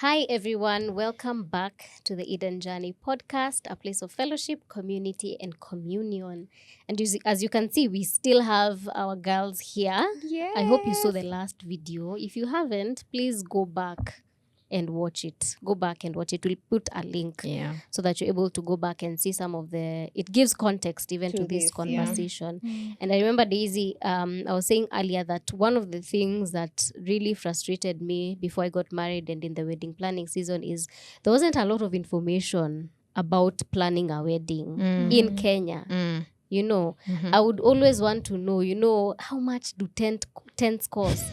Hi, everyone. Welcome back to the Eden Journey podcast, a place of fellowship, community, and communion. And as you can see, we still have our girls here. Yes. I hope you saw the last video. If you haven't, please go back and watch it. Go back and watch it. We'll put a link so that you're able to go back and see some of it gives context even to this conversation. And I remember, Daisy, I was saying earlier that one of the things that really frustrated me before I got married and in the wedding planning season is there wasn't a lot of information about planning a wedding in Kenya. You know, I would always want to know, how much do tents cost?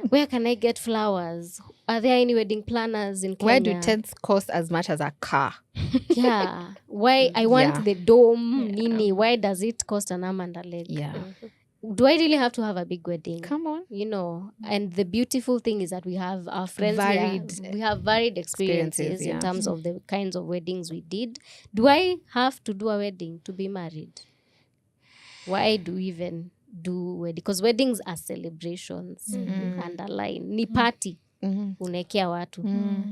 Where can I get flowers? Are there any wedding planners in Kenya? Where do tents cost as much as a car? Yeah. Why I want the dome, Nini. Why does it cost an arm and a leg? Yeah. Do I really have to have a big wedding? Come on. And the beautiful thing is that we have our friends Varied here. We have varied experiences in terms of the kinds of weddings we did. Do I have to do a wedding to be married? Why do we even do wedding? Because weddings are celebrations. Underline. Ni party. Unaekea watu.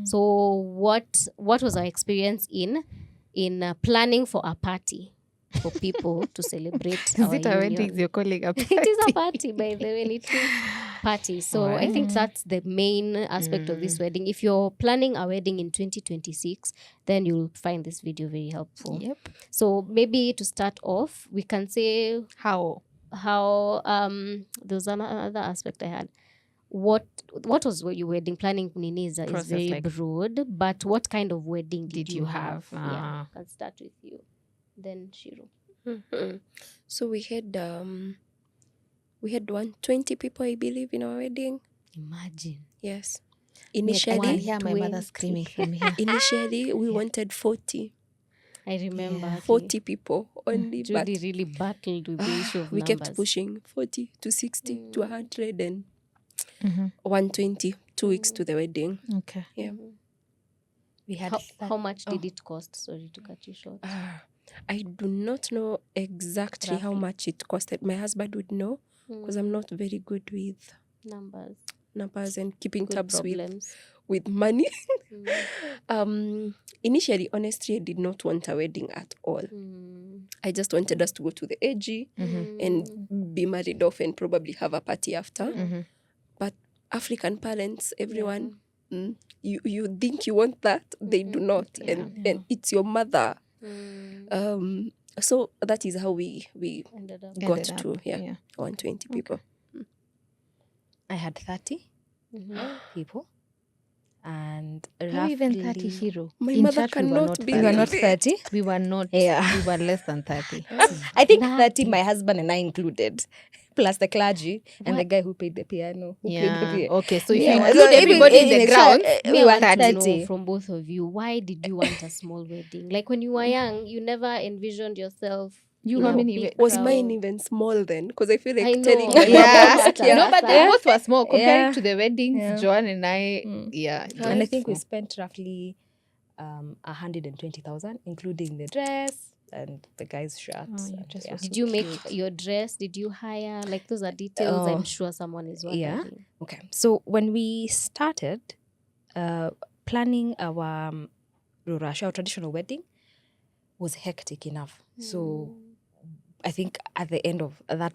So what was our experience in planning for a party for people to celebrate our Is it a union? wedding you're calling a party? It is a party, by the way, little party. So I think that's the main aspect of this wedding. If you're planning a wedding in 2026, then you'll find this video very helpful. Yep. So maybe to start off, we can say How there's another aspect I had. What was your wedding planning? Nini is very broad, but what kind of wedding did you have? Yeah, I can start with you, then Shiro. So we had 120 people, I believe, in our wedding. Imagine. Yes. I Initially, hear my mother screaming from here. initially we wanted 40. I remember 40 people only. But Judy really battled with the issue of we numbers. kept pushing 40 to 60 to 100 and 120, 2 weeks to the wedding. Okay. Yeah. We had how much did it cost? Sorry to cut you short. I do not know exactly how much it costed. My husband would know because I'm not very good with numbers and keeping tabs with money. Initially, honestly, I did not want a wedding at all. I just wanted us to go to the AG and be married off and probably have a party after. But African parents, everyone, you think you want that, they do not. And it's your mother. So that is how we got to 120 people. I had 30 people. And How even 30, Shiro? My in mother church, we were cannot be. we were not 30. We were not. Yeah. We were less than 30. I think 30, my husband and I included, plus the clergy and the guy who played the piano. Okay, so if Yeah. you include So everybody in the ground, We we were want to know 30. from both of you, why did you want a small wedding? Like when you were young, you never envisioned yourself. how many big Was crowd. mine even small then? Because I feel like I know. telling my Yeah. mom, Yeah. No, but they both were small compared Yeah. to the weddings. Yeah. Joanne and I, And I think we spent roughly 120,000, including the dress and the guy's shirts. your and dress yeah. was Did you make your dress? Did you hire? Like those are details I'm sure someone is wondering. Yeah. Okay, so when we started planning our Rurasha, our traditional wedding, was hectic enough. So I think at the end of that,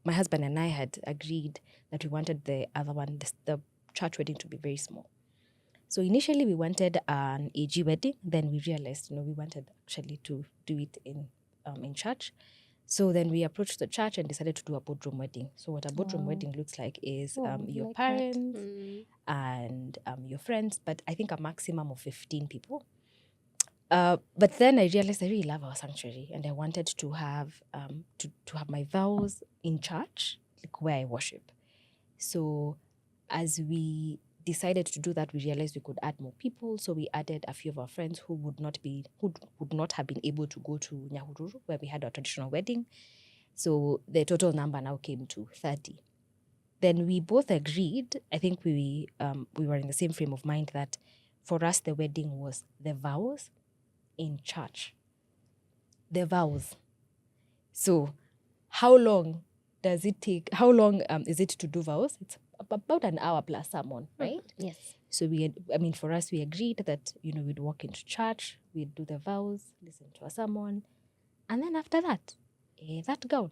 my husband and I had agreed that we wanted the other one, the church wedding, to be very small. So initially we wanted an AG wedding. Then we realized, we wanted actually to do it in church. So then we approached the church and decided to do a boardroom wedding. So what a boardroom wedding looks like is your like parents and your friends, but I think a maximum of 15 people. But then I realized I really love our sanctuary, and I wanted to have to have my vows in church, like where I worship. So as we decided to do that, we realized we could add more people. So we added a few of our friends who would not have been able to go to Nyahururu, where we had our traditional wedding. So the total number now came to 30. Then we both agreed, I think we were in the same frame of mind, that for us the wedding was the vows in church. The vows. So how long does it take? How long is it to do vows? It's about an hour plus someone, right? Yes. So for us, we agreed that, we'd walk into church, we'd do the vows, listen to a sermon. And then after that, that gown,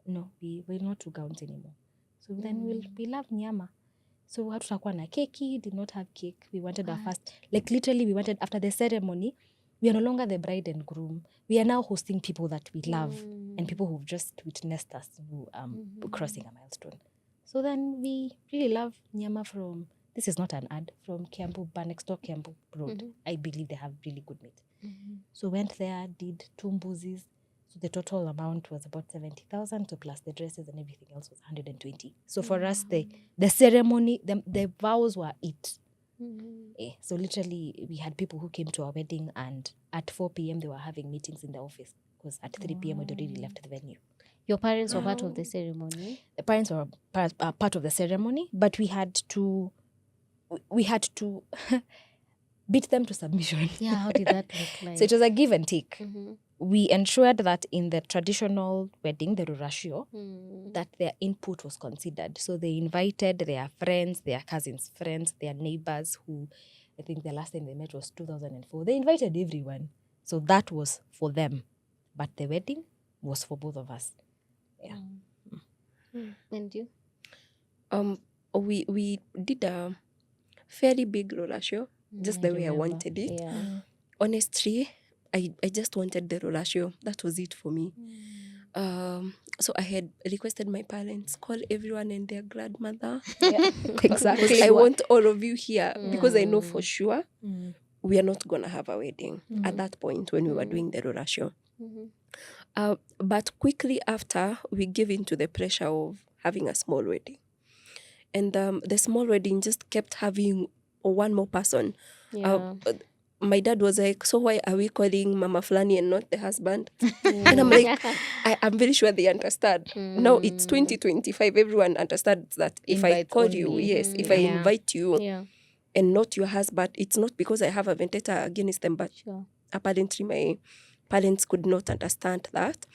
no, we're not two gowns anymore. So then we'll have nyama. So hatutakuwa na keki, did not have cake. We wanted our first, like literally we wanted after the ceremony, we are no longer the bride and groom. We are now hosting people that we love and people who've just witnessed us crossing a milestone. So then we really love nyama from, this is not an ad, from Kiambu, Banextor Kiambu Road. I believe they have really good meat. So went there, did 2 mbuzis. So the total amount was about 70,000. So plus the dresses and everything else was 120. So for us, the ceremony, the vows were it. So literally, we had people who came to our wedding, and at 4 p.m. they were having meetings in the office because at 3 p.m. we'd already left the venue. Your parents were part of the ceremony? The parents were part of the ceremony, but we had to beat them to submission. Yeah, how did that look like? So it was a give and take. We ensured that in the traditional wedding, the rurashio, that their input was considered. So they invited their friends, their cousins' friends, their neighbors, who I think the last time they met was 2004. They invited everyone. So that was for them. But the wedding was for both of us. Yeah. And you? We did a fairly big roller show, just the way I wanted it. Yeah. Honestly, I just wanted the roller show. That was it for me. So I had requested my parents, call everyone and their grandmother. Yeah. Exactly. Because I want all of you here because I know for sure we are not going to have a wedding at that point when we were doing the roller show. But quickly after, we gave in to the pressure of having a small wedding. And the small wedding just kept having one more person. Yeah. My dad was like, so why are we calling Mama Flani and not the husband? And I'm like, I'm very sure they understand. Now it's 2025. Everyone understands that if I Invites call only. you, yes, if I invite you Yeah. and not your husband, it's not because I have a vendetta against them, but Sure. apparently my parents could not understand that.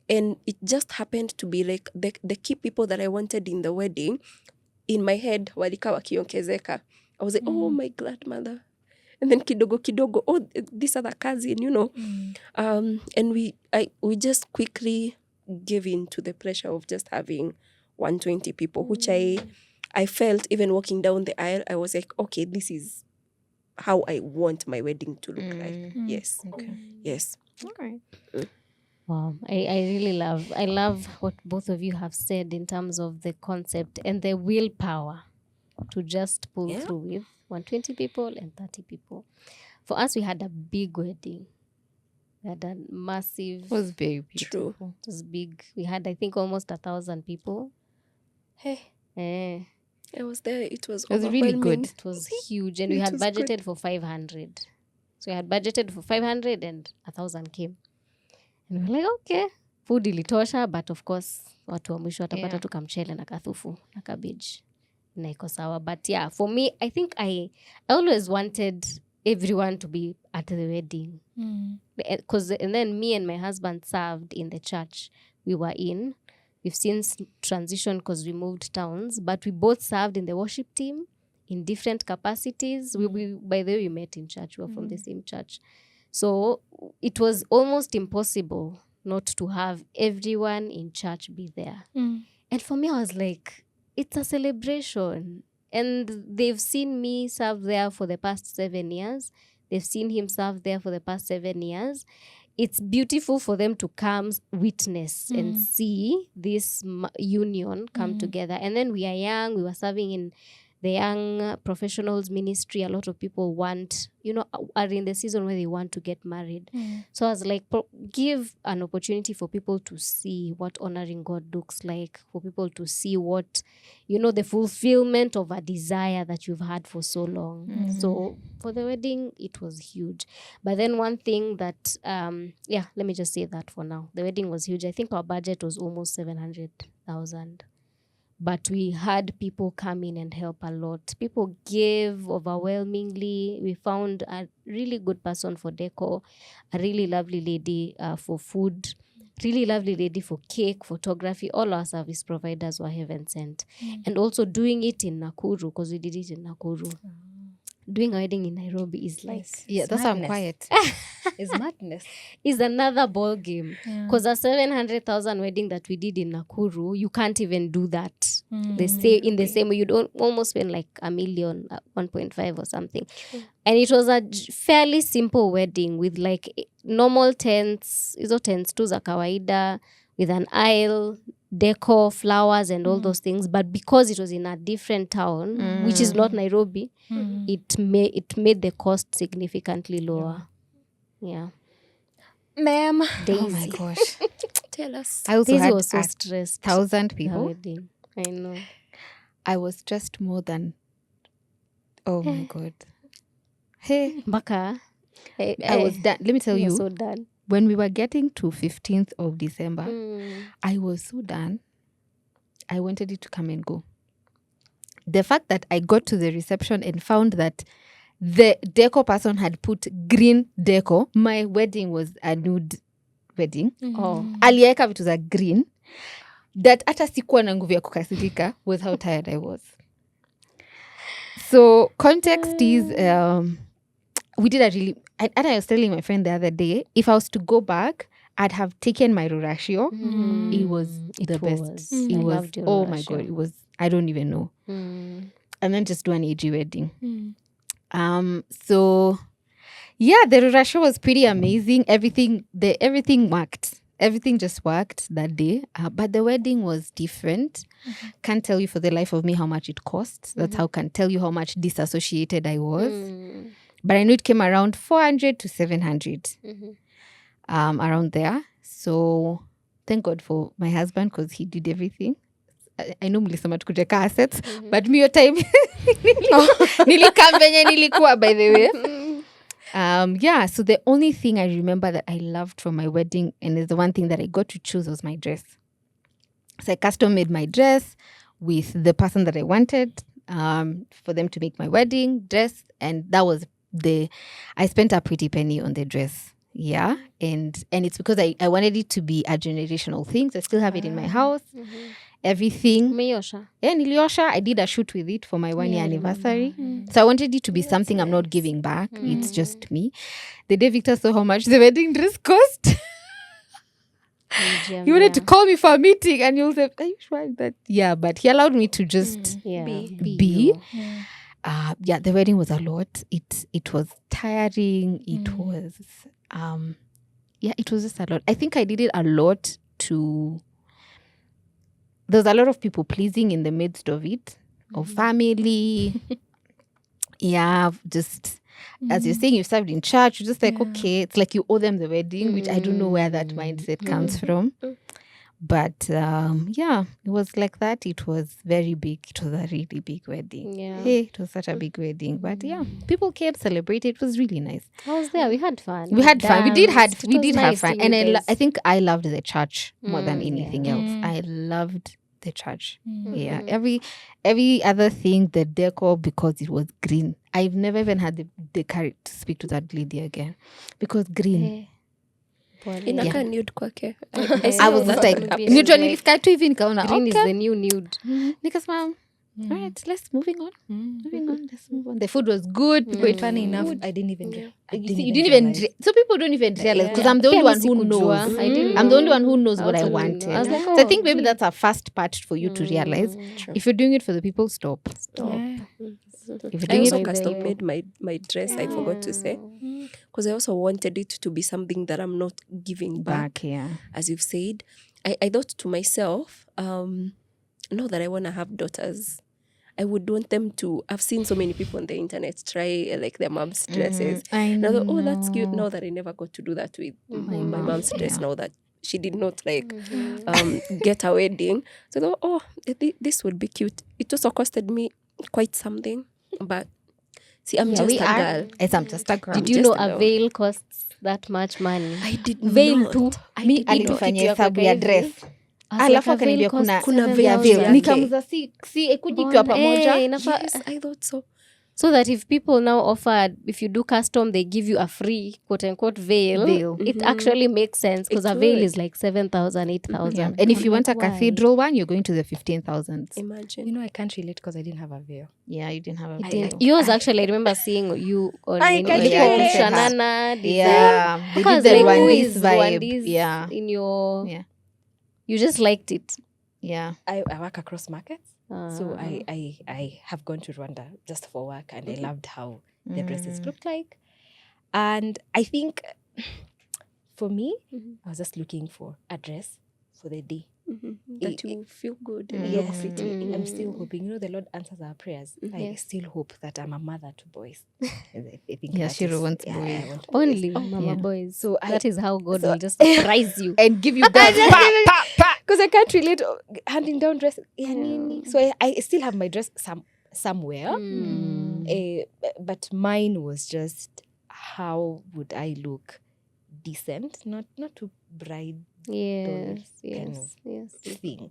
And it just happened to be like the key people that I wanted in the wedding, in my head, walika wakionkezeka. I was like, oh, my grandmother. And then kidogo, oh, this other cousin, and we just quickly gave in to the pressure of just having 120 people, which I felt even walking down the aisle, I was like, okay, this is how I want my wedding to look like. Yes. Okay. Yes. All right. Wow. I love what both of you have said in terms of the concept and the willpower to just pull through with 120 people and 30 people. For us, we had a big wedding. We had a massive... It was very beautiful. True. It was big. We had, I think, almost 1,000 people. Hey, Eh, I was there. It was really overwhelming. good. it was huge. And we It had was budgeted good. for 500. So we had budgeted for 500 and 1,000 came. And we were like, okay. Food ilitosha, but of course, watu wa mwisho watapata tu kamchele na kathufu na cabbage. Na iko sawa. But yeah, for me, I think I always wanted everyone to be at the wedding. And then me and my husband served in the church we were in. We've since transitioned because we moved towns, but we both served in the worship team in different capacities. We by the way, we met in church. We were from the same church. So it was almost impossible not to have everyone in church be there. And for me, I was like, it's a celebration. And they've seen me serve there for the past 7 years. They've seen him serve there for the past 7 years. It's beautiful for them to come witness and see this union come together. And then we are young. We were serving in the young professionals ministry. A lot of people are in the season where they want to get married. So I was like, give an opportunity for people to see what honoring God looks like, for people to see what, the fulfillment of a desire that you've had for so long. So for the wedding, it was huge. But then one thing that, let me just say that for now. The wedding was huge. I think our budget was almost 700,000. But we had people come in and help a lot. People gave overwhelmingly. We found a really good person for decor, a really lovely lady for food. really lovely lady for cake, photography. All our service providers were heaven sent. And also doing it in Nakuru, because we did it in Nakuru. Doing a wedding in Nairobi is like... Yeah, that's why I'm quiet. It's madness. Is another ball game. Because a 700,000 wedding that we did in Nakuru, you can't even do that. They say in the same way, you don't almost spend like $1 million, 1.5 or something. And it was a fairly simple wedding with like normal tents, hizo tents tu za kawaida, with an aisle, decor, flowers and all those things. But because it was in a different town, which is not Nairobi, it made the cost significantly lower. Yeah. Ma'am. Daisy. Oh my gosh. Tell us. I also Daisy had was so stressed. 1,000 Her people. wedding. I know. I was stressed more than... Oh my God. Hey. Baka. I was done. Let me tell you, so done. when we were getting to 15th of December, I was so done. I wanted it to come and go. The fact that I got to the reception and found that the decor person had put green decor. My wedding was a nude wedding. Alieka vitu za green. That hata sikuwa na nguvu ya kukasirika was how tired I was. So context is, we did a really, and I was telling my friend the other day, if I was to go back, I'd have taken my Rurashio. It was the best. It I was, loved your oh my Rurashio. God, it was, I don't even know. And then just do an AG wedding. So yeah, the Rurashio was pretty amazing. Everything worked. Everything just worked that day. But the wedding was different. Can't tell you for the life of me how much it cost. That's how can tell you how much disassociated I was. But I know it came around 400 to 700. Around there. So thank God for my husband because he did everything. I know mlisema tukuteka assets, but me your time nilikam venye nilikuwa, by the way. Yeah, so the only thing I remember that I loved from my wedding, and is the one thing that I got to choose, was my dress. So I custom made my dress with the person that I wanted for them to make my wedding dress, and that was I spent a pretty penny on the dress. Yeah, and it's because I wanted it to be a generational thing. So I still have it in my house. Everything. Umeyosha? Yeah, niliosha. I did a shoot with it for my 1-year anniversary. So I wanted it to be something I'm not giving back. It's just me. The day Victor saw how much the wedding dress cost, he wanted to call me for a meeting, and he was like, "Are you sure that?" Yeah, but he allowed me to just be. Yeah, the wedding was a lot. It was tiring. It was it was just a lot. I think I did it a lot to... There's a lot of people pleasing in the midst of it, of family. Yeah, just as you're saying, you served in church, you're just like, okay, it's like you owe them the wedding, which I don't know where that mindset comes from. But yeah, it was like that. It was very big. It was a really big wedding. Yeah. Hey, it was such a big wedding. But yeah, people came, celebrated. It was really nice. I was there. We had fun. We had fun. We did have nice fun. seeing And you guys. I think I loved the church more than anything else. I loved the church. Yeah. Every other thing, the decor, because it was green. I've never even had the courage to speak to that lady again. Because green. Inaka nude kwake. I was just like, neutral nilifika tu hivi nikaona, Green is okay. the new nude. Nikasema, all right, let's moving on. Let's move on. The food was good. People ate Funny enough, I didn't even get. You didn't even so people don't even realize, because I'm the only one who knows. I'm the only one who knows what I wanted. I was like, So I think maybe that's a first part for you to realize. If you're doing it for the people, stop. If you're I doing also it, custom made my dress, I forgot to say. Because I also wanted it to be something that I'm not giving back. yeah. As you've said. I thought to myself, now that I want to have daughters, I would want them to... I've seen so many people on the internet try like their mom's dresses. I thought, oh, that's cute. Now that I never got to do that with my mom's dress, yeah. now that she did not get a wedding. So I thought, oh, this would be cute. It also costed me quite something. But see, I'm just a girl. Yes, I'm just a girl. Did you know a veil costs that much money? I did Veil not. tu. I Mi did not. alinifanyia hesabu ya dress. Like Alafu a veil akaniambia costs kuna 7,000. veil. Nikamuza si ekuji kwa pamoja. Yes, I thought so. So that if people now offer, if you do custom, they give you a free quote unquote veil. It actually makes sense because a veil is like 7,000, 8,000. Yeah. And if you want a why? cathedral one, you're going to the 15,000s. Imagine. You know, I can't relate because I didn't have a veil. Yeah, you didn't have a It veil. didn't. Yours actually, I remember seeing you on I can the relate. Pope Shanana design. Yeah, they Because did the like, who Rwandese is vibe. Rwandese Yeah, in your... yeah, You just liked it. yeah. I work across markets. So I have gone to Rwanda just for work, and I loved how the dresses looked like. And I think for me, I was just looking for a dress for the day. That you feel good and Yes, look pretty. I'm still hoping. You know, the Lord answers our prayers. I Yes. still hope that I'm a mother to boys. And I think Yeah, that she is- wants I boys. want Only boys. Mama yeah. Boys. So that is how God so- will just surprise you. And give you guns. Because I can't relate handing down dress. Yeah, nini. So I still have my dress somewhere. But mine was just, how would I look decent? Not to bride Yes, kind yes, of yes. thing.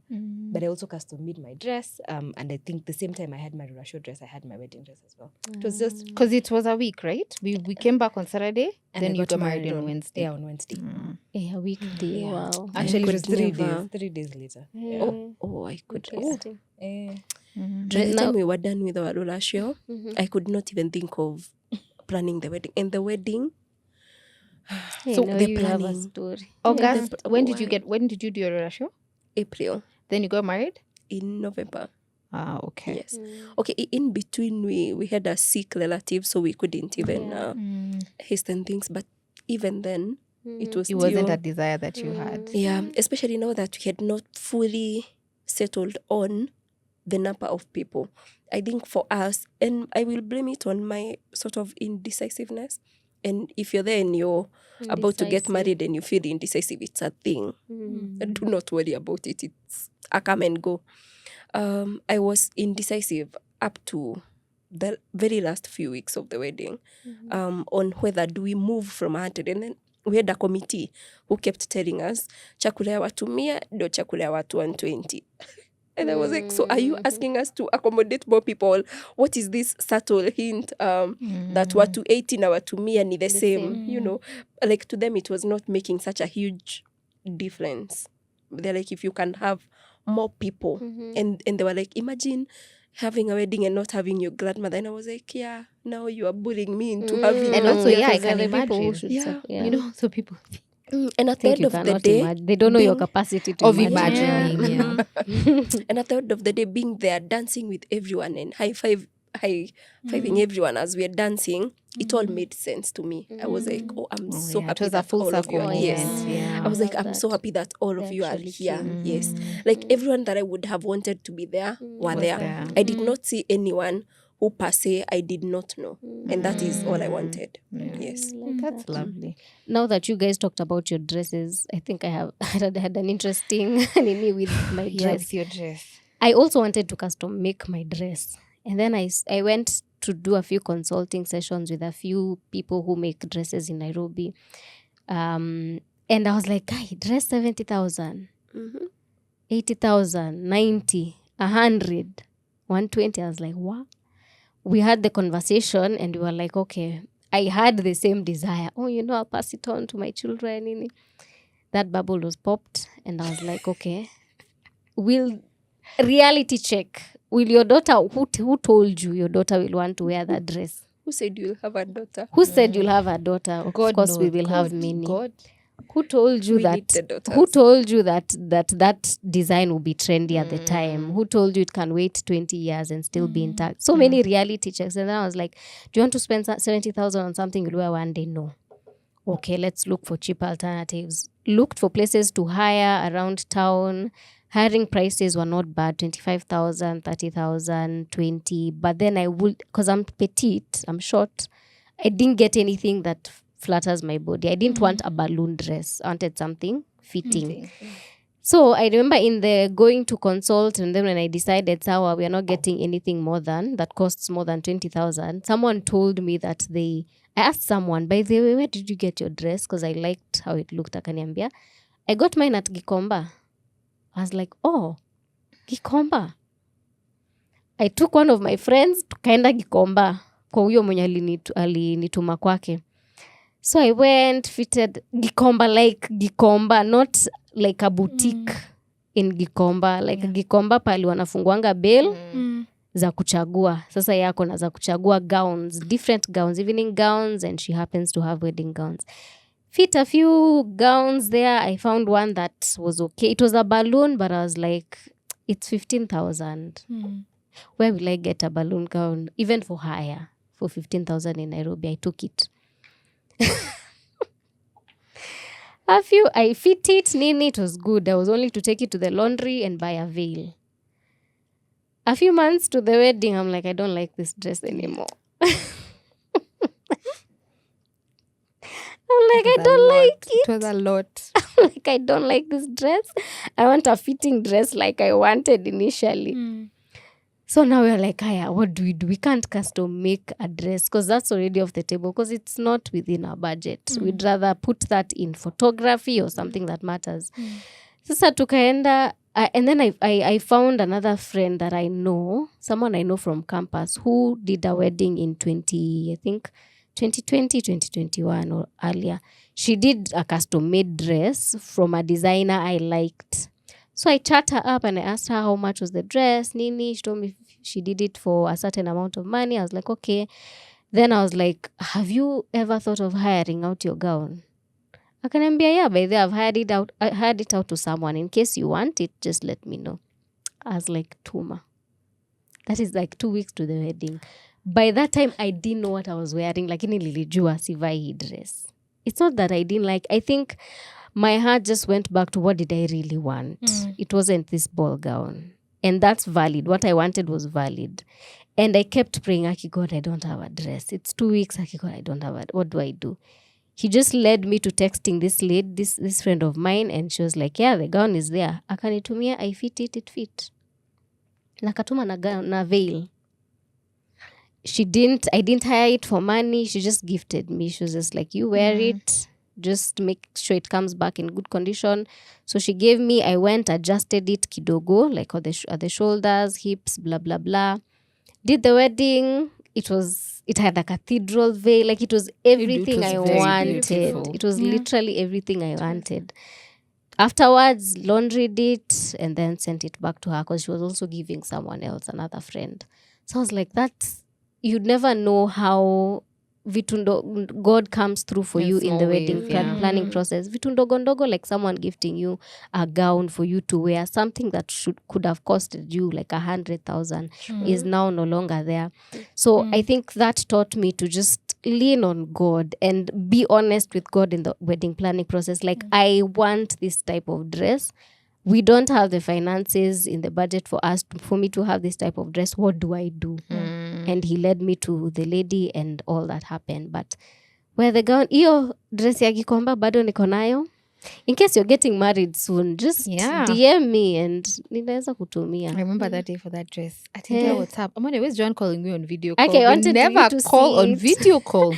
But I also custom made my dress. And I think the same time I had my Rurasho dress, I had my wedding dress as well. It was just Because it was a week, right? We came back on Saturday, and then I you got married on Wednesday. Yeah, on Wednesday. A weekday. Yeah. Wow. Actually, it could was 3 never. days. 3 days later. I could. Interesting. By the time we were done with our roller show, I could not even think of planning the wedding. And the wedding, So the you have a planning. story. August. Yeah. When did you do your show? April, Then you got married? in November. Ah, okay. Yes. Okay, in between we had a sick relative, so we couldn't even hasten things. But even then, it was It still... wasn't a desire that you had. Yeah, especially now that we had not fully settled on the number of people. I think for us, and I will blame it on my sort of indecisiveness. And if you're there and you're about to get married and you feel indecisive, it's a thing. Do not worry about it. It's a come and go. I was indecisive up to the very last few weeks of the wedding on whether do we move from 100. And then we had a committee who kept telling us, chakula ya watu 100 ndio chakula ya watu 120. And I was like, so are you asking us to accommodate more people? What is this subtle hint that watu 80 na watu 100 ni the same? You know, like to them it was not making such a huge difference. They're like, if you can have more people. And they were like, imagine having a wedding and not having your grandmother. And I was like, yeah, now you are bullying me into having... And also, yeah, I because can there are people who imagine. should Yeah. suffer, You know, so people And at the end you of the cannot day... imagine. They don't know your being- capacity to of imagine. imagining. Yeah. And at the end of the day, being there, dancing with everyone and high-fiving everyone as we're dancing, it all made sense to me. I was like, I'm so yeah, it happy was a that full all of you circle are here. moment. Yeah. I was like, love I'm so that. happy that all of They you are actually here. came. Yes. Like everyone that I would have wanted to be there were Was there. there. I did not see anyone who per se I did not know. And that is all I wanted. Yes. That's lovely. Now that you guys talked about your dresses, I think I have had an interesting nini with my dress. Yes, your dress. I also wanted to custom make my dress. And then I went to do a few consulting sessions with a few people who make dresses in Nairobi. And I was like, guy, dress 70,000, 80,000, 90, 100, 120. I was like, what? We had the conversation and we were like, okay, I had the same desire. Oh, I'll pass it on to my children. That bubble was popped. And I was like, okay, we'll reality check. Will your daughter, who told you your daughter will want to wear that dress? Who said you'll have a daughter? Who said you'll have a daughter? Of course, we will have many. God. Who told you We that? need the daughters. Who told you that design will be trendy at the time? Who told you it can wait 20 years and still be intact? So many reality checks. And then I was like, do you want to spend 70,000 on something you'll wear one day? No. Okay, let's look for cheap alternatives. Looked for places to hire around town. Hiring prices were not bad, 25,000, 30,000, 20. But then I would, because I'm petite, I'm short, I didn't get anything that flatters my body. I didn't want a balloon dress. I wanted something fitting. So I remember in the going to consult, and then when I decided, Sawa, we are not getting anything more than, that costs more than 20,000. Someone told me that I asked someone, by the way, where did you get your dress? Because I liked how it looked, akaniambia. I got mine at Gikomba. I was like, oh, Gikomba. I took one of my friends to Kaenda Gikomba. kwa huyo mwenye alinituma kwake. So I went, fitted Gikomba, not like a boutique in Gikomba. Like Gikomba pali wanafunguanga bail za kuchagua. Sasa yako na za kuchagua gowns, different gowns, evening gowns, and she happens to have wedding gowns. Fit a few gowns there. I found one that was okay. It was a balloon, but I was like, it's 15,000. Where will I get a balloon gown? Even for hire, for 15,000 in Nairobi, I took it. I fit it, nini, it was good. I was only to take it to the laundry and buy a veil. A few months to the wedding, I'm like, I don't like this dress anymore. I'm like, I don't like it. It was a lot. Like, I don't like this dress. I want a fitting dress like I wanted initially. So now we're like, what do? We can't custom make a dress because that's already off the table because it's not within our budget. We'd rather put that in photography or something that matters. Sasa tukaenda, and then I found another friend that I know, someone I know from campus who did a wedding in 2020, 2021 or earlier. She did a custom-made dress from a designer I liked. So I chat her up and I asked her how much was the dress, nini. She told me she did it for a certain amount of money. I was like, okay. Then I was like, have you ever thought of hiring out your gown? Akaniambia, yeah, by the way, I hired it out to someone. In case you want it, just let me know. I was like, Tuma. That is like 2 weeks to the wedding. By that time, I didn't know what I was wearing. Lakini nilijua sivai hii dress. It's not that I didn't like. I think my heart just went back to what did I really want. It wasn't this ball gown. And that's valid. What I wanted was valid. And I kept praying, Aki God, I don't have a dress. It's 2 weeks, Aki God, I don't have it. What do I do? He just led me to texting this lady, this friend of mine, and she was like, yeah, the gown is there. Akanitumia, I fit it, it fit. Nakatuma na veil. I didn't hire it for money. She just gifted me. She was just like, you wear it. Just make sure it comes back in good condition. So she gave me, I went, adjusted it kidogo, like at the shoulders, hips, blah, blah, blah. Did the wedding. It had a cathedral veil. Like it was everything I wanted. Beautiful. It was literally everything I wanted. Afterwards, laundried it and then sent it back to her because she was also giving someone else, another friend. So I was like, you'd never know how God comes through for you in the wedding planning process. Vitu ndogo, like someone gifting you a gown for you to wear, something that could have costed you like 100,000 is now no longer there. So I think that taught me to just lean on God and be honest with God in the wedding planning process. Like, I want this type of dress. We don't have the finances in the budget for me to have this type of dress. What do I do? And he led me to the lady and all that happened. But where the gown, iyo dress ya Gikomba bado niko nayo. In case you're getting married soon, just DM me and ninaweza kutumia. I remember that day for that dress. I think what's up. I'm always John calling me on video call. Okay, I wanted never to call on video call.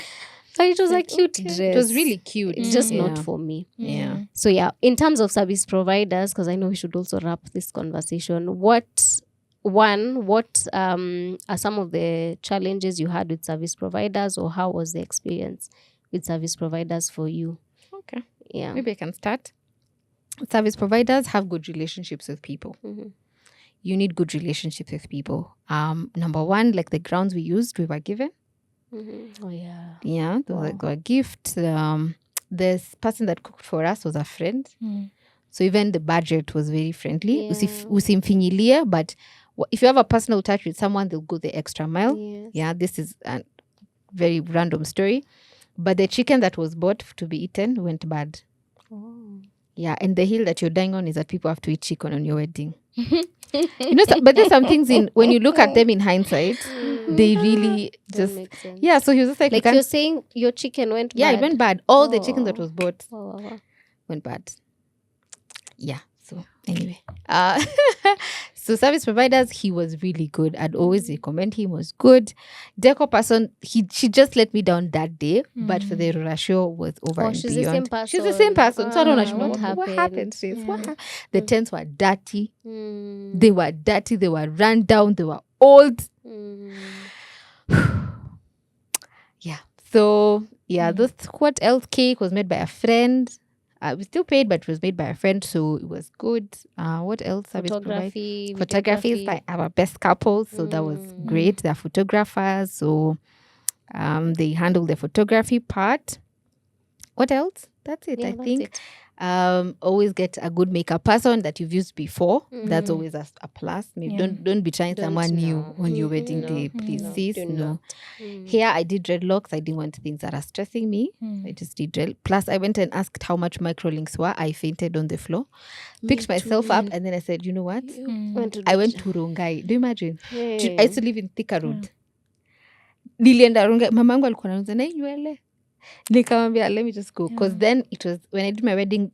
But it was a cute dress. It was really cute. It's just not for me. Yeah. So in terms of service providers, because I know we should also wrap this conversation, what are some of the challenges you had with service providers, or how was the experience with service providers for you? Okay. Yeah. Maybe I can start. Service providers have good relationships with people. You need good relationships with people. Number one, like the grounds we used, we were given. Oh, yeah. Yeah, they were gifts. This person that cooked for us was a friend. So even the budget was very friendly. Usimfinyilia, but if you have a personal touch with someone, they'll go the extra mile. Yes. Yeah, this is a very random story. But the chicken that was bought to be eaten went bad. Oh. Yeah, and the hill that you're dying on is that people have to eat chicken on your wedding. But there's some things when you look at them in hindsight, they really just... Yeah, so he was just like you're saying your chicken went bad? Yeah, it went bad. All the chicken that was bought went bad. Yeah, so anyway. So service providers, he was really good. I'd always recommend him, was good. Deco person, she just let me down that day, but for the ratio was over and she's beyond. The same person. She's the same person. So I don't know what happened. The tents were dirty. They were dirty. They were run down. They were old. Yeah. So this what else cake was made by a friend. We still paid, but it was made by a friend, so it was good. What else? Photography, Photography is like our best couple, so that was great. They're photographers, so they handle the photography part. What else? That's it. I think. Always get a good makeup person that you've used before. That's always a plus. Maybe don't be trying someone new on your wedding day, please. Sis, no. Here I did dreadlocks. I didn't want things that are stressing me. I just did dread. Plus I went and asked how much microlinks were. I fainted on the floor, picked myself up, and then I said, you know what? I went to Rongai. Do you imagine? I used to live in Thika Road. Nilienda Rongai. Mamangu alikuwa anauza na nywele. Nikamwambia, let me just go, because then it was when I did my wedding.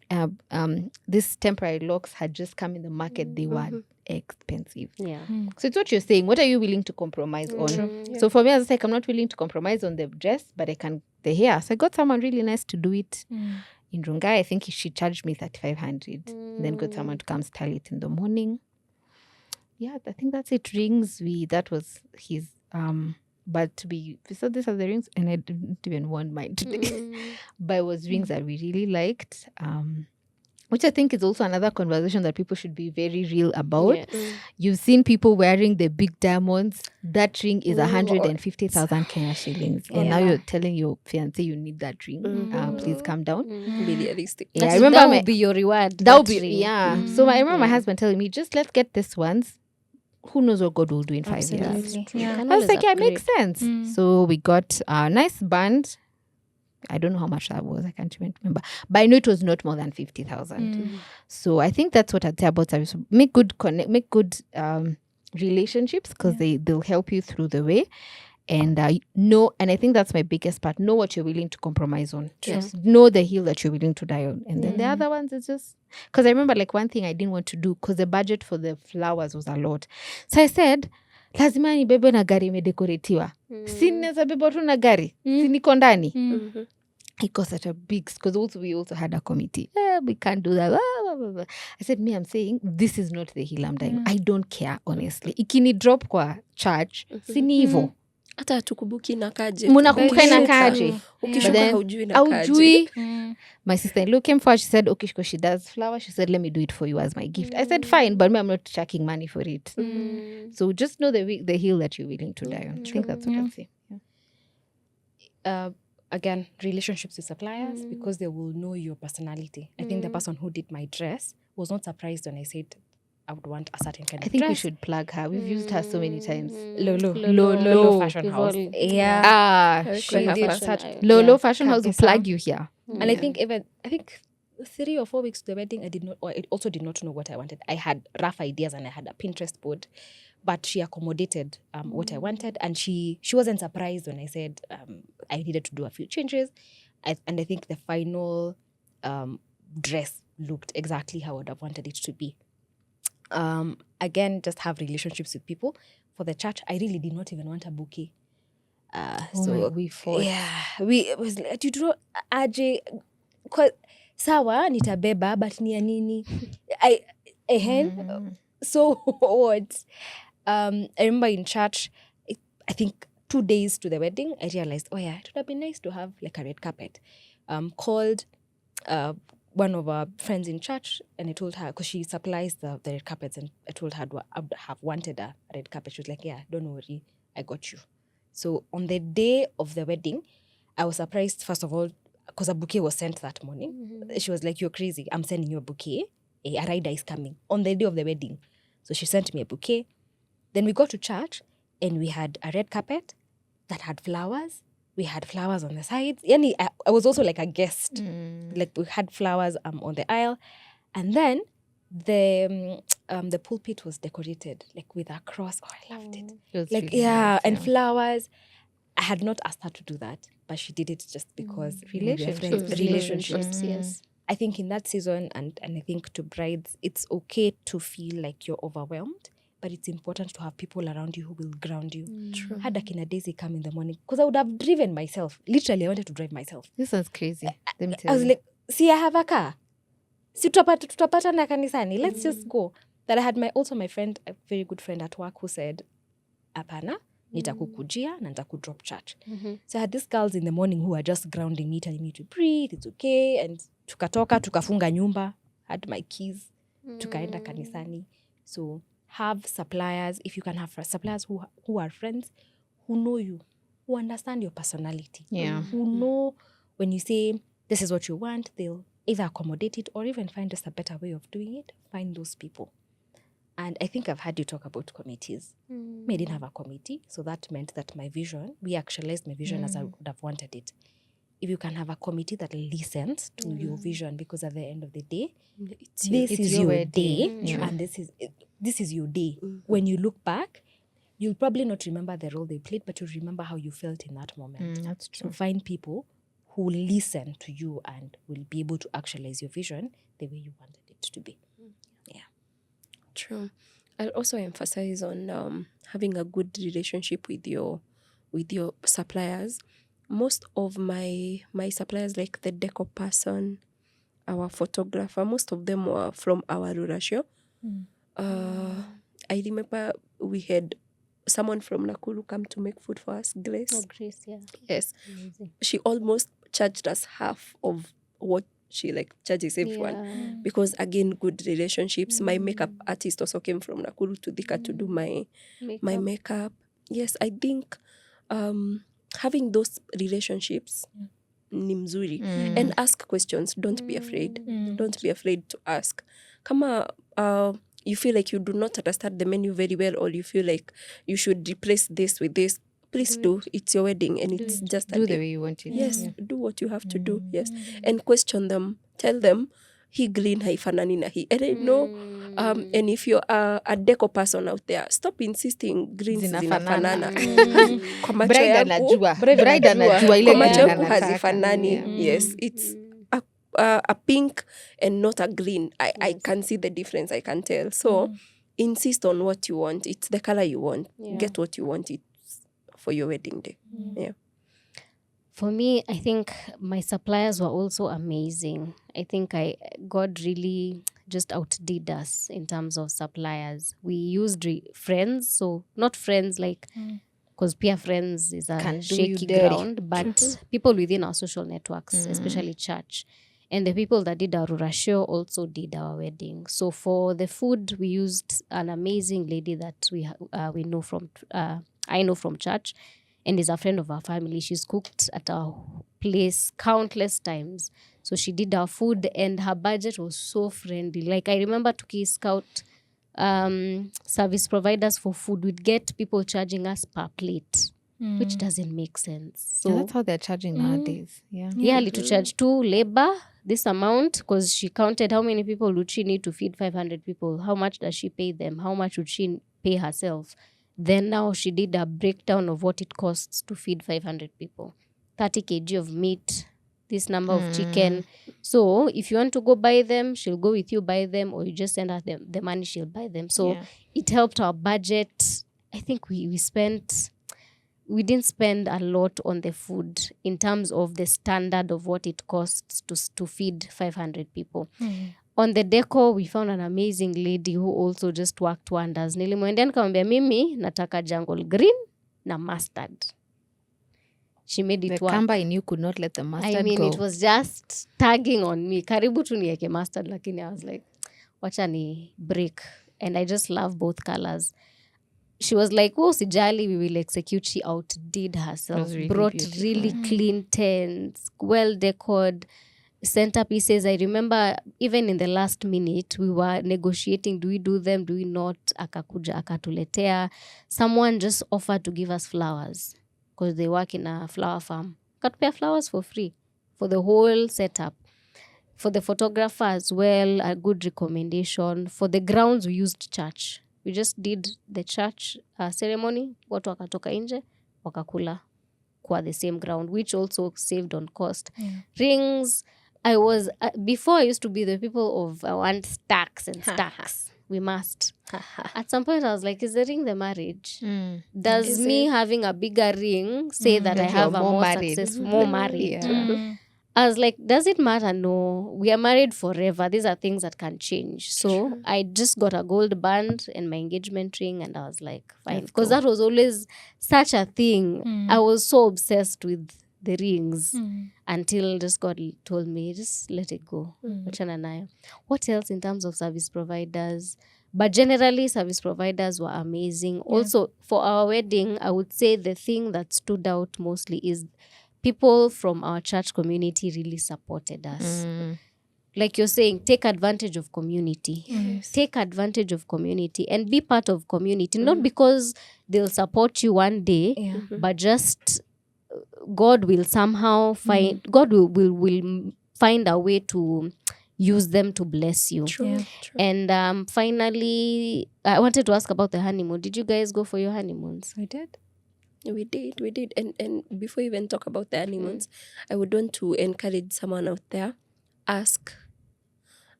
These temporary locks had just come in the market. They were expensive. So it's what you're saying. What are you willing to compromise on? So for me, I was like, I'm not willing to compromise on the dress, but I can the hair. So I got someone really nice to do it in Rungai. I think she charged me 3,500. And then got someone to come style it in the morning. Yeah, I think that's it. Rings. That was his. But so these are the rings, and I didn't even want mine today. But it was rings that we really liked, which I think is also another conversation that people should be very real about. You've seen people wearing the big diamonds. That ring is 150,000 Kenya shillings, and now you're telling your fiancé you need that ring. Please calm down. Be realistic. Yeah, I remember that will be your reward. That will be So I remember my husband telling me, just let's get this ones. Who knows what God will do in 5 years? I was like, it makes sense. So we got a nice band. I don't know how much that was. I can't even remember. But I know it was not more than 50,000. So I think that's what I'd say about service. Make good relationships, because they'll help you through the way. And and I think that's my biggest part. Know what you're willing to compromise on. Just know the hill that you're willing to die on. And then the other ones is just, because I remember like one thing I didn't want to do, because the budget for the flowers was a lot. So I said, lazima nibebe na gari imedekoretiwa. Sinaweza beba tu na gari. Si niko ndani. It got such a big, because we also had a committee. We can't do that. I said, I'm saying this is not the hill I'm dying. I don't care, honestly. Ikini drop kwa church, sini hivo. Hata tukubuki inakaje. Munakumbuka inakaje. Ukishuka haujui inakaje. My sister-in-law came forward. She said, okay, she does flowers. She said, let me do it for you as my gift. I said, fine, but I'm not chucking money for it. So just know the hill that you're willing to die on. I think that's what I'd say. Again, relationships with suppliers, because they will know your personality. I think the person who did my dress was not surprised when I said I would want a certain kind of dress. I think we should plug her. We've used her so many times. Lolo Fashion House. Lolo Fashion House will plug you here. And I think 3 or 4 weeks to the wedding, I also did not know what I wanted. I had rough ideas and I had a Pinterest board, but she accommodated what I wanted, and she wasn't surprised when I said I needed to do a few changes. And I think the final dress looked exactly how I would have wanted it to be. Again, just have relationships with people. For the church, I really did not even want a bouquet. So we fought. Yeah, it was like, you know, aje, sawa nitabeba, but ni ya nini? So what? I remember in church, I think 2 days to the wedding, I realized, it would have been nice to have like a red carpet. Called one of our friends in church, and I told her, because she supplies the red carpets, and I told her I would have wanted a red carpet. She was like, don't worry, I got you. So on the day of the wedding, I was surprised, first of all, because a bouquet was sent that morning. She was like, you're crazy, I'm sending you a bouquet. A rider is coming on the day of the wedding. So she sent me a bouquet. Then we got to church, and we had a red carpet that had flowers. We had flowers on the sides. I was also like a guest. Like we had flowers on the aisle. And then the pulpit was decorated like with a cross. I loved it. It like really nice, and flowers. I had not asked her to do that, but she did it just because relationships. Yes. I think in that season, and I think to brides, it's okay to feel like you're overwhelmed, but it's important to have people around you who will ground you. True. Had Akina Daisy come in the morning, because I would have driven myself. Literally, I wanted to drive myself. This sounds crazy. Let me tell I was you. like, see, I have a car. Si tutapata na kanisani. Let's just go. That I had my friend, a very good friend at work, who said, apana, nitakukujia na nitakudrop church. So I had these girls in the morning who were just grounding me, telling me to breathe, it's okay. And tukatoka, tukafunga nyumba, had my keys, tukaenda kanisani. So have suppliers, if you can have suppliers who are friends, who know you, who understand your personality, who know when you say, this is what you want, they'll either accommodate it or even find just a better way of doing it. Find those people. And I think I've heard you talk about committees. I didn't have a committee, so that meant that my vision, we actualized my vision as I would have wanted it. If you can have a committee that listens to your vision, because at the end of the day, this is your day, and this is your day. When you look back, you'll probably not remember the role they played, but you'll remember how you felt in that moment. That's true. So find people who listen to you and will be able to actualize your vision the way you wanted it to be. Yeah. True. I'll also emphasize on having a good relationship with your suppliers. Most of my suppliers, like the deco person, our photographer, most of them were from our Rurashio. I remember we had someone from Nakuru come to make food for us, Grace. Oh, Grace, yeah. Yes. Amazing. She almost charged us half of what she charges everyone. Because again, good relationships. My makeup artist also came from Nakuru to Thika to do my makeup. Yes, I think having those relationships ni mzuri. And ask questions. Don't be afraid. Don't be afraid to ask. Kama you feel like you do not understand the menu very well, or you feel like you should replace this with this, please do. It's your wedding and it's just a Do day. the way you want it. Yes, do what you have to do. Yes. And question them. Tell them, he green haifanani na hi. And I know, and if you're a deco person out there, stop insisting greens zinafanana. Kwa macho Bride yangu, anajua. Bride anajua ile kwa macho green yangu anataka. hazifanani. Yes, it's a pink and not a green. I can see the difference. I can tell. So insist on what you want. It's the color you want. Get what you want. It's for your wedding day. Yeah. For me, I think my suppliers were also amazing. I think God really just outdid us in terms of suppliers. We used friends, so not friends because peer friends is a shaky ground, but people within our social networks, especially church. And the people that did our Rurashio also did our wedding. So for the food, we used an amazing lady that we know from, I know from church, and is a friend of our family. She's cooked at our place countless times. So she did our food and her budget was so friendly. I remember scout service providers for food. We'd get people charging us per plate, which doesn't make sense. So that's how they're charging nowadays. Yeah, to charge 2 labor, this amount, because she counted how many people would she need to feed 500 people. How much does she pay them? How much would she pay herself? Then now she did a breakdown of what it costs to feed 500 people. 30 kg of meat, this number of chicken. So if you want to go buy them, she'll go with you, buy them, or you just send her the money, she'll buy them. So it helped our budget. I think we didn't spend a lot on the food in terms of the standard of what it costs to feed 500 people. On the decor, we found an amazing lady who also just worked wonders. Nilimwendea nikamwambia mimi nataka jungle green na mustard. She made it work. The Kamba in you could not let the mustard go. It was just tagging on me. Karibu tu nieke mustard, lakini I was like, wacha ni break. And I just love both colors. She was like, oh, sijali, we will execute. She outdid herself. Really brought beautiful. really clean tents, well-decored centerpieces. I remember even in the last minute, we were negotiating, do we do them, do we not? Akakuja, akatuletea. Someone just offered to give us flowers because they work in a flower farm. Katupea flowers for free for the whole setup. For the photographer as well, a good recommendation. For the grounds, we used church. We just did the church ceremony. Watu wakatoka nje, wakakula kwa the same ground, which also saved on cost. Rings, I was, before I used to be the people of I want stacks and stacks. We must. At some point I was like, is the ring the marriage? Does Is me it? having a bigger ring say that I That have you're a more more married. successful, more married? I was like, does it matter? No, we are married forever. These are things that can change. So I just got a gold band and my engagement ring, and I was like, fine. Because that was always such a thing. I was so obsessed with the rings until just God told me, just let it go. Wachana nayo. What else in terms of service providers? But generally, service providers were amazing. Also, for our wedding, I would say the thing that stood out mostly is people from our church community really supported us. Like you're saying, take advantage of community. Take advantage of community and be part of community. Not because they'll support you one day, but just God will somehow find, God will find a way to use them to bless you. True. And finally, I wanted to ask about the honeymoon. Did you guys go for your honeymoons? We did. We did. And before we even talk about the honeymoons, I would want to encourage someone out there. Ask.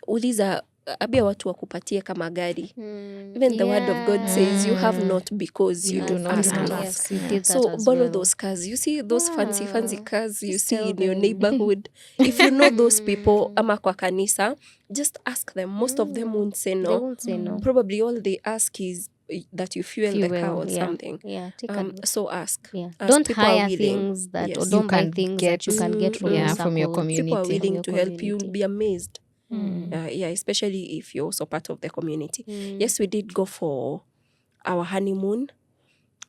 Uliza, abia watu wakupatie kama gari. Even the word of God says you have not because you do not ask. So borrow those cars. You see those fancy cars you see in your neighborhood. If you know those people, ama kwa kanisa, just ask them. Most of them won't say no. They won't say no. Probably all they ask is that you fuel the car or something. Yeah, so ask. Ask. Don't People are hire willing. things that Yes. or You don't buy can things get that you can get from your from your circle. community. People are willing From your to help you. community. Be amazed. Especially if you're also part of the community. Yes, we did go for our honeymoon.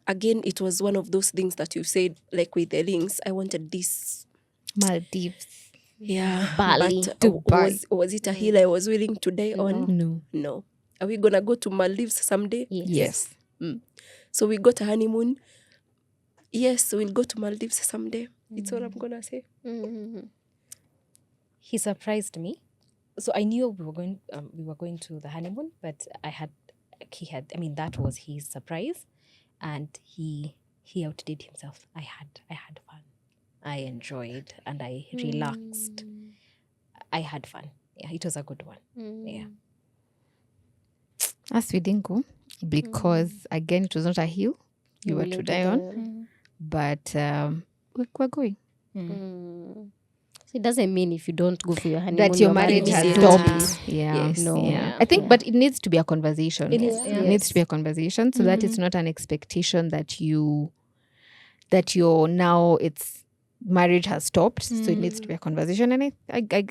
Again, it was one of those things that you said, like with the rings, I wanted this. Maldives. Yeah. Bali. But Dubai. was it a hill I was willing to die on? No. Are we going to go to Maldives someday? Yes. So we got a honeymoon. Yes, we'll go to Maldives someday. It's all I'm going to say. He surprised me. So I knew we were going to the honeymoon, but that was his surprise, and he outdid himself. I had fun. I enjoyed and I relaxed. I had fun. Yeah, it was a good one. Yeah. As we didn't go because again it was not a hill you were to die on, but we're going. So it doesn't mean if you don't go for your honeymoon That your marriage has stopped. Yes. No. Yeah. I think, but it needs to be a conversation. It is, It needs to be a conversation so that it's not an expectation that you're now it's marriage has stopped. So it needs to be a conversation. And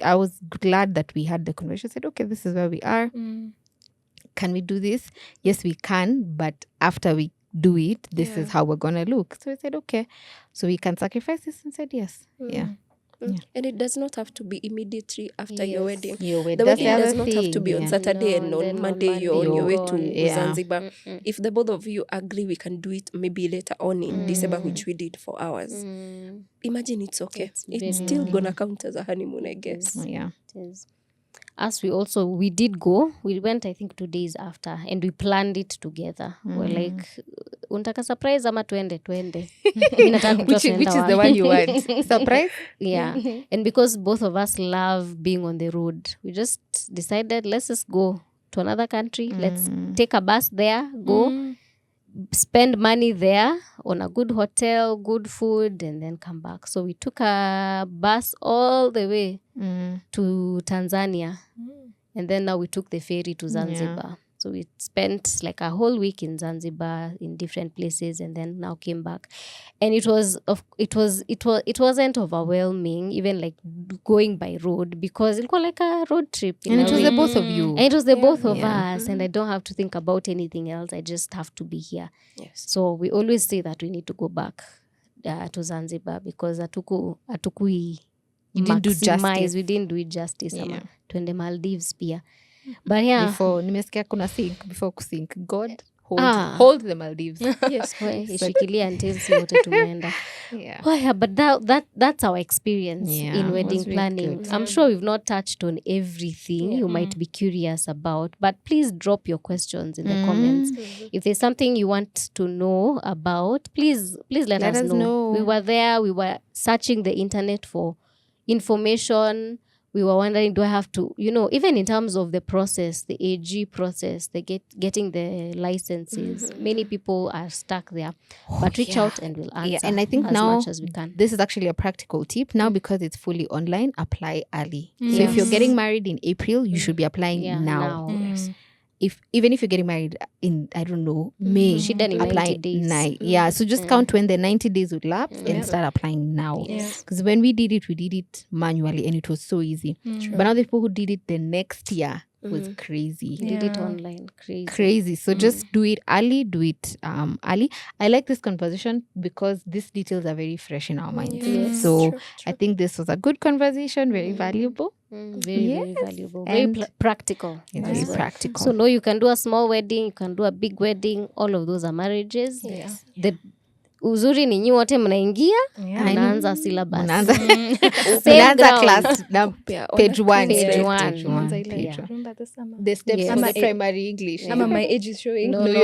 I was glad that we had the conversation. I said, okay, this is where we are. Can we do this? Yes, we can. But after we do it, this is how we're going to look. So we said, okay, so we can sacrifice this, and said, yes. Yeah. And it does not have to be immediately after your wedding. The The wedding does not have to be on Saturday and on Monday you're on your way to Zanzibar. If the both of you agree, we can do it maybe later on in December, which we did for ours. Imagine it's okay. It's still gonna count as a honeymoon, I guess. Yeah. It is. Us, we did go. We went, I think, 2 days after, and we planned it together. We're like, untaka surprise ama twende. Mimi nataka kujua Which is tunaenda the wapi. one you want? Surprise? Yeah. And because both of us love being on the road, we just decided, let's just go to another country. Let's take a bus there, go spend money there on a good hotel, good food, and then come back. So we took a bus all the way to Tanzania. And then now we took the ferry to Zanzibar. So we spent like a whole week in Zanzibar in different places, and then now came back. And it wasn't overwhelming, even like going by road, because it was like a road trip. And it was the both of you. And it was the both of us, and I don't have to think about anything else. I just have to be here. Yes. So we always say that we need to go back to Zanzibar because atukui You didn't do justice. We didn't do it justice. Yeah. Twende Maldives pia. But yeah. Before nimesikia kuna sink, before kusink, God hold the Maldives. Yes, ishikilia until si wote tumeenda. Yeah. Oh yeah, but that's our experience in wedding planning. I'm sure we've not touched on everything you might be curious about, but please drop your questions in the comments. If there's something you want to know about, please let us know. We were there, we were searching the internet for information, we were wondering, do I have to, even in terms of the process, the AG process, getting the licenses, many people are stuck there. But reach out and we'll answer and I think as now much as we can. this is actually a practical tip. Now, because it's fully online, apply early. So if you're getting married in April, you should be applying now. Yes. Even if you're getting married in, I don't know, May, Shida ni 90 days. Yeah, so just count when the 90 days would lapse and start applying now. Because when we did it manually and it was so easy. But now the people who did it the next year was crazy. Did it online. Crazy. So just do it early. Early. I like this conversation because these details are very fresh in our minds. Yes. So true. I think this was a good conversation, very valuable. Very valuable, very practical. Very practical. So you can do a small wedding, you can do a big wedding. All of those are marriages. Yes. The uzuri ni nyi wote mnaingia, mnaanza syllabus. Mnaanza class na page 1. Remember the summer. The steps for the primary English. Some of my age is showing. No, the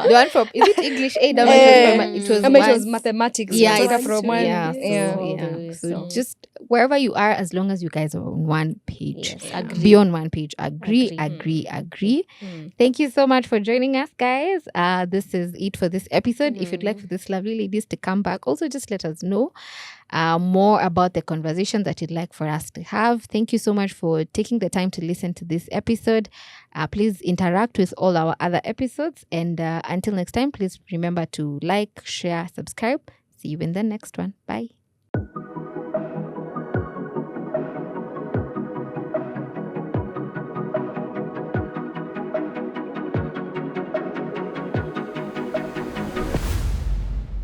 one from, is it English 8? It was mathematics. Yeah, from one. So just wherever you are, as long as you guys are on one page, agree. On one page, agree. Thank you so much for joining us, guys. This is it for this episode. If you'd like for these lovely ladies to come back, also just let us know more about the conversation that you'd like for us to have. Thank you so much for taking the time to listen to this episode. Please interact with all our other episodes, and until next time, please remember to like, share, subscribe. See you in the next one. Bye.